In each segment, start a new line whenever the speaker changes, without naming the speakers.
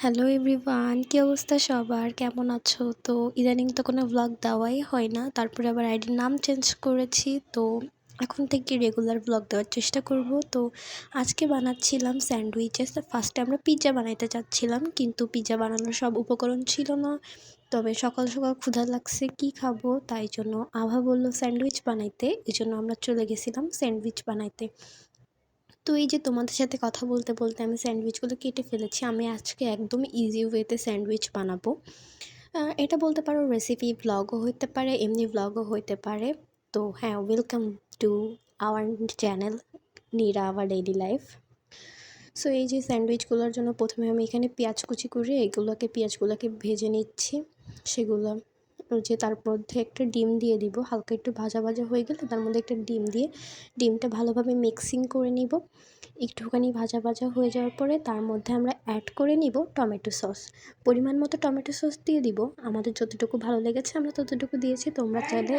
Hello everyone, কী অবস্থা সবার? কেমন আছো? তো ইদানিং তো কোনো ভ্লগ দেওয়াই হয় না, তারপরে আবার আইডির নাম চেঞ্জ করেছি। তো এখন থেকে রেগুলার ভ্লগ দেওয়ার চেষ্টা করব। তো আজকে বানাচ্ছিলাম স্যান্ডউইচেস। ফার্স্টে আমরা পিৎজা বানাইতে চাচ্ছিলাম, কিন্তু পিৎজা বানানোর সব উপকরণ ছিল না। তবে সকাল সকাল ক্ষুধা লাগছে, কি খাবো, তাই জন্য আভা বলল স্যান্ডউইচ বানাইতে। এই জন্য আমরা চলে গেছিলাম স্যান্ডউইচ বানাইতে। তো এই যে তোমাদের সাথে কথা বলতে বলতে আমি স্যান্ডউইচগুলো কেটে ফেলেছি। আমি আজকে একদম ইজি ওয়েতে স্যান্ডউইচ বানাবো। এটা বলতে পারো রেসিপি ভ্লগও হইতে পারে, এমনি ভ্লগও হইতে পারে। তো হ্যাঁ, welcome to our channel Neera our daily life. So এই যে স্যান্ডউইচগুলোর জন্য প্রথমে আমি এখানে পেঁয়াজ কুচি করে পেঁয়াজগুলোকে ভেজে নিচ্ছি। সেগুলো যে তার মধ্যে একটা ডিম দিয়ে দিব, হালকা একটু ভাজা ভাজা হয়ে গেলে তার মধ্যে একটা ডিম দিয়ে ডিমটা ভালোভাবে মিক্সিং করে নিব। একটুখানি ভাজা ভাজা হয়ে যাওয়ার পরে তার মধ্যে আমরা অ্যাড করে নিব টমেটো সস। পরিমাণ মতো টমেটো সস দিয়ে দিব, আমাদের যতটুকু ভালো লেগেছে আমরা ততটুকু দিয়েছি, তোমরা চাইলে।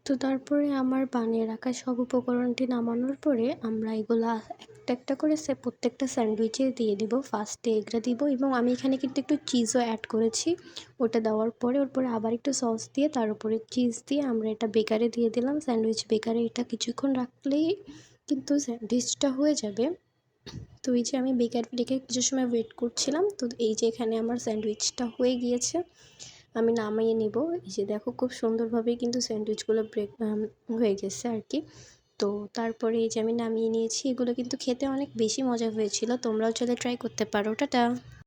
তো তারপরে আমার বানিয়ে রাখা সব উপকরণটি নামানোর পরে আমরা এগুলা একটা একটা করে প্রত্যেকটা স্যান্ডউইচে দিয়ে দিব। ফার্স্টে এগরা দিব এবং আমি এখানে কিন্তু একটু চিজও অ্যাড করেছি। ওটা দেওয়ার পরে ওর পরে আবার একটু সস দিয়ে তার উপরে চিজ দিয়ে আমরা এটা বেকারে দিয়ে দিলাম। স্যান্ডউইচ বেকারে এটা কিছুক্ষণ রাখলেই কিন্তু স্যান্ডউইচটা হয়ে যাবে। তো এই যে আমি বেকার রেখে কিছু সময় ওয়েট করছিলাম, তো এই যে এখানে আমার স্যান্ডউইচটা হয়ে গিয়েছে। আমি নামিয়ে নিব। এই যে দেখো, খুব সুন্দরভাবেই কিন্তু স্যান্ডউইচগুলো হয়ে গেছে আর কি। তো তারপরে এই যে আমি নামিয়ে নিয়েছি। এগুলো কিন্তু খেতে অনেক বেশি মজা হয়েছিল, তোমরাও চাইলে ট্রাই করতে পারো। টাটা।